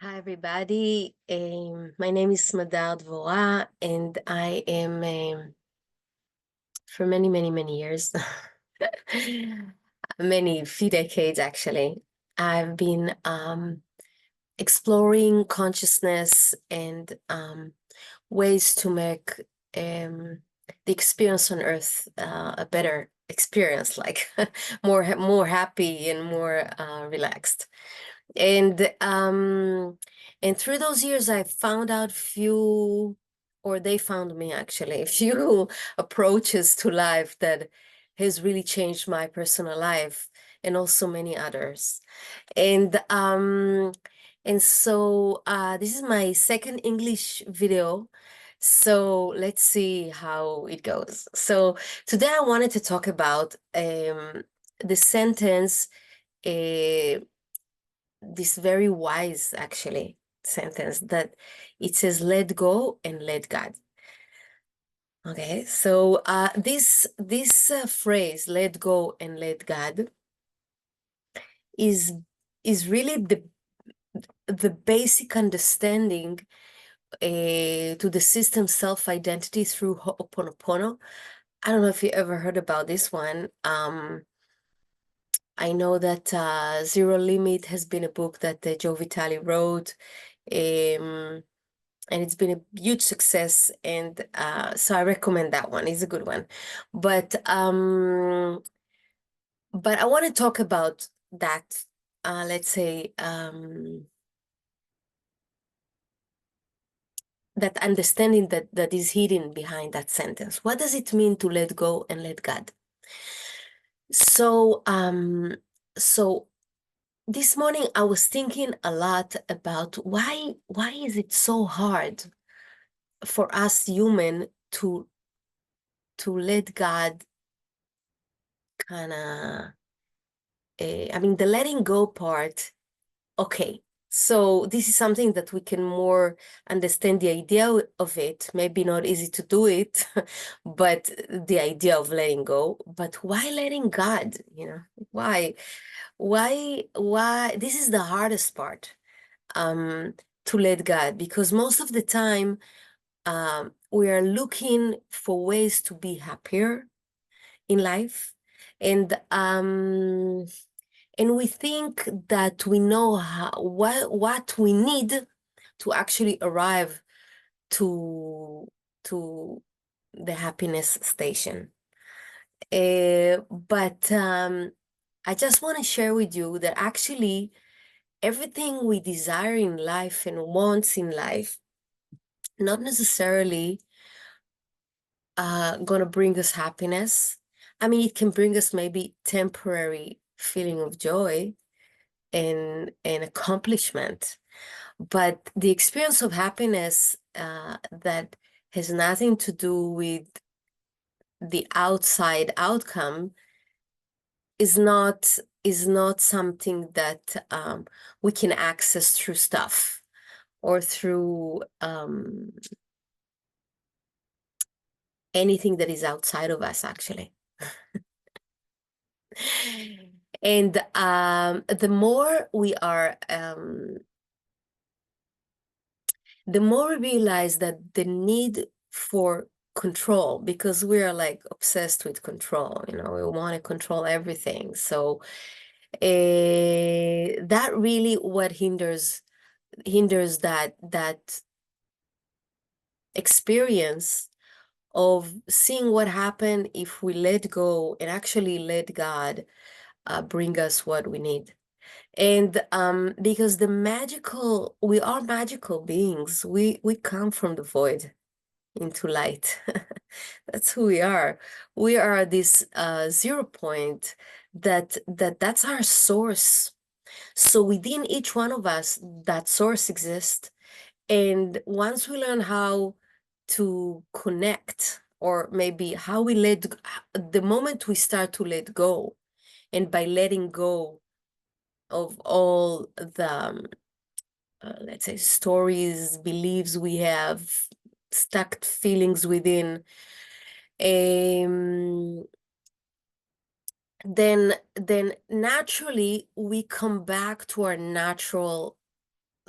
Hi, everybody. My name is Smadar Dvora, and I am, for many, many, many years, many few decades actually, I've been exploring consciousness and ways to make the experience on Earth a better experience, like more happy and more relaxed. And through those years I found out few, or they found me actually, a few approaches to life that has really changed my personal life and also many others. And this is my second English video, so let's see how it goes. So today I wanted to talk about the sentence, this very wise actually sentence that it says, let go and let God. Okay, so this phrase, let go and let God, is really the basic understanding to the system self-identity through Ho'oponopono. I don't know if you ever heard about this one. I know that Zero Limit has been a book that Joe Vitale wrote, and it's been a huge success, and so I recommend that one. It's a good one. But I want to talk about that, let's say, that understanding that is hidden behind that sentence. What does it mean to let go and let God? So this morning I was thinking a lot about why is it so hard for us human to let God kind of, I mean, the letting go part. Okay, so this is something that we can more understand the idea of it. Maybe not easy to do it, but the idea of letting go. But why letting God? Why? Why? This is the hardest part, to let God, because most of the time, we are looking for ways to be happier in life, and we think that we know what we need to actually arrive to the happiness station. But I just want to share with you that actually everything we desire in life and wants in life, not necessarily gonna bring us happiness. I mean, it can bring us maybe temporary feeling of joy and accomplishment, but the experience of happiness that has nothing to do with the outside outcome is not something that we can access through stuff or through anything that is outside of us, actually. And the more we realize that the need for control, because we are like obsessed with control, we want to control everything. So that really what hinders that experience of seeing what happened if we let go and actually let God bring us what we need. And because we are magical beings. We come from the void into light. That's who we are. We are this 0 point that's our source. So within each one of us, that source exists. And once we learn how to connect, or maybe how we the moment we start to let go, and by letting go of all the, let's say, stories, beliefs we have, stuck feelings within, then naturally we come back to our natural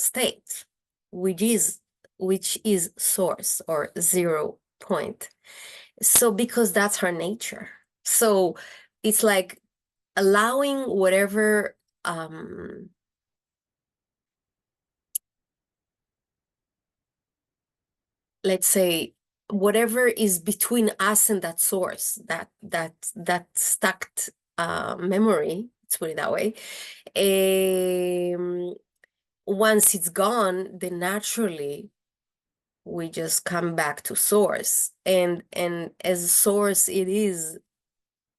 state, which is source or 0 point. So because that's her nature. So it's like allowing whatever let's say whatever is between us and that source, that stuck memory, let's put it that way. Once it's gone, then naturally we just come back to source, and as source it is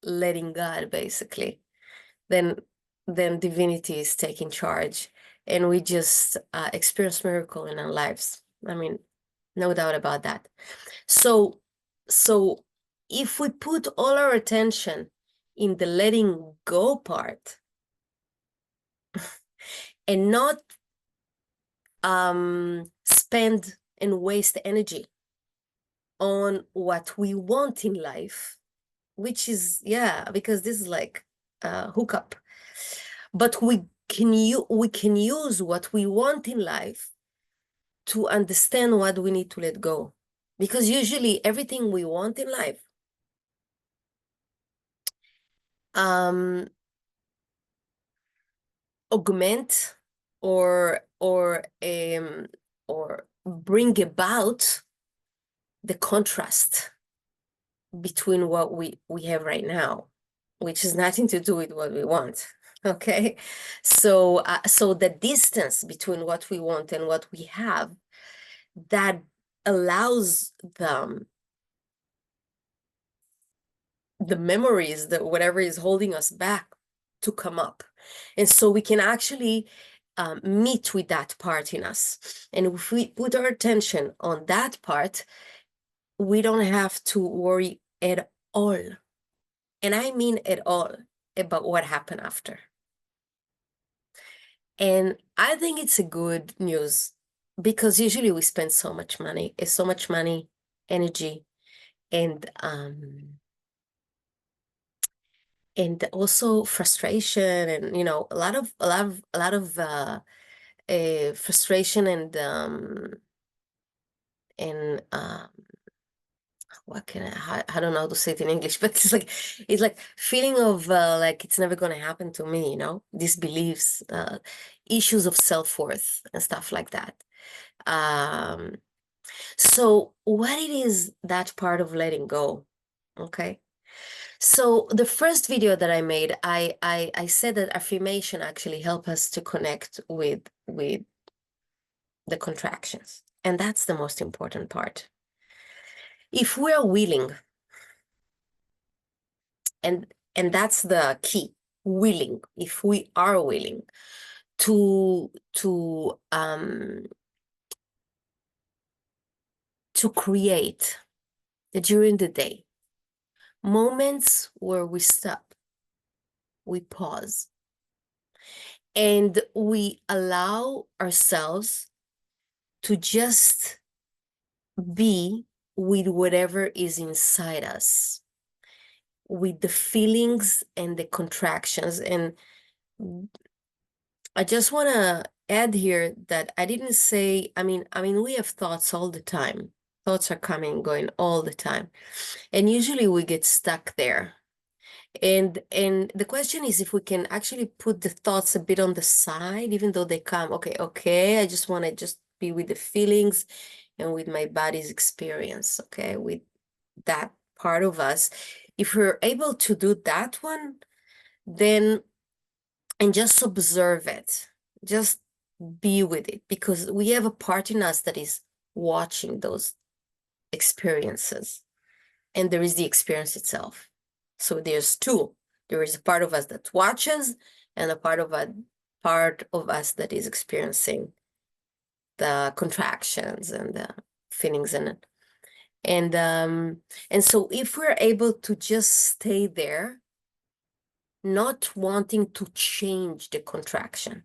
letting God basically. Then divinity is taking charge, and we just experience miracle in our lives. I mean, no doubt about that. So if we put all our attention in the letting go part and not spend and waste energy on what we want in life, which is, yeah, because this is like hookup, but we can use what we want in life to understand what we need to let go, because usually everything we want in life augment or bring about the contrast between what we have right now, which has nothing to do with what we want. Okay, so so the distance between what we want and what we have, that allows the memories, that whatever is holding us back, to come up, and so we can actually meet with that part in us. And if we put our attention on that part, we don't have to worry at all, and I mean at all, about what happened after. And I think it's a good news, because usually we spend so much money, energy, and also frustration, and a lot of frustration, and what can I don't know how to say it in English, but it's like feeling of like it's never going to happen to me, these beliefs, issues of self-worth and stuff like that. So what it is, that part of letting go, okay? So the first video that I made, I said that affirmation actually help us to connect with the contractions, and that's the most important part. If we are willing, and that's the key, willing. If we are willing to create during the day moments where we stop, we pause, and we allow ourselves to just be with whatever is inside us, with the feelings and the contractions. And I just want to add here that I didn't say, I mean, we have thoughts all the time. Thoughts are coming and going all the time. And usually we get stuck there. And the question is if we can actually put the thoughts a bit on the side, even though they come, okay, I just want to just be with the feelings and with my body's experience, okay, with that part of us. If we're able to do that one, then, and just observe it, just be with it, because we have a part in us that is watching those experiences, and there is the experience itself. So there's two. There is a part of us that watches, and a part of us that is experiencing the contractions and the feelings in it. And so if we're able to just stay there, not wanting to change the contraction,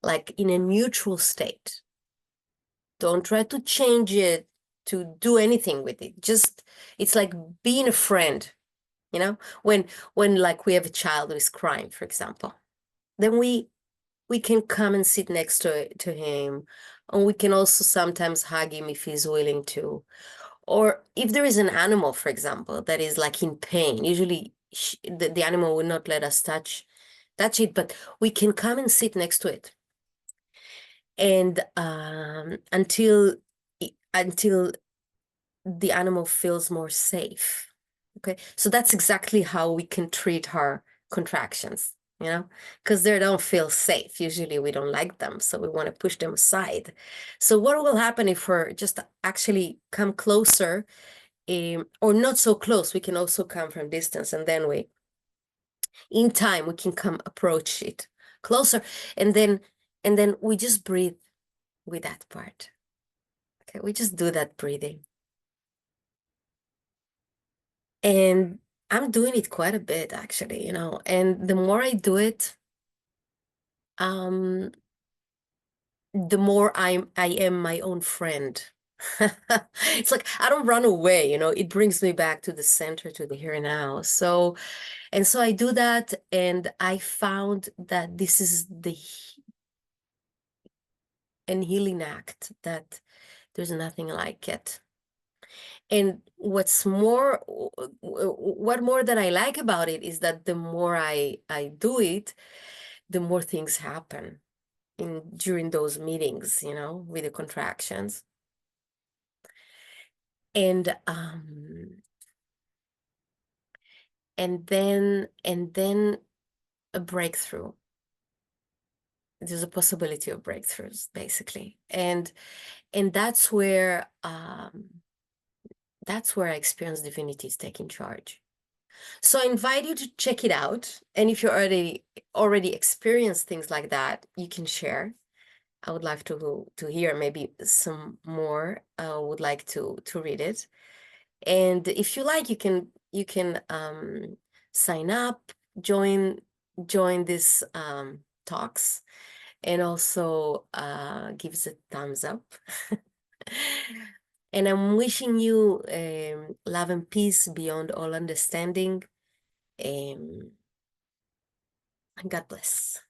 like in a neutral state, don't try to change it, to do anything with it. Just, it's like being a friend, when like we have a child who is crying, for example, then we we can come and sit next to him, and we can also sometimes hug him if he's willing to. Or if there is an animal, for example, that is like in pain, usually the animal will not let us touch it, but we can come and sit next to it, and until the animal feels more safe. Okay, so that's exactly how we can treat her contractions, because they don't feel safe. Usually we don't like them, so we want to push them aside. So what will happen if we're just actually come closer, or not so close? We can also come from distance, and then in time, we can come approach it closer, and then we just breathe with that part. Okay, we just do that breathing. And I'm doing it quite a bit, actually, and the more I do it, the more I am my own friend. It's like I don't run away, it brings me back to the center, to the here and now. So I do that, and I found that this is an healing act that there's nothing like it. And what more that I like about it is that the more I do it, the more things happen during those meetings, with the contractions. And then a breakthrough. There's a possibility of breakthroughs, basically. And that's where I experience divinity is taking charge. So I invite you to check it out. And if you already experienced things like that, you can share. I would like to hear, maybe some more would like to read it. And if you like, you can sign up, join this talks, and also give us a thumbs up. And I'm wishing you love and peace beyond all understanding. And God bless.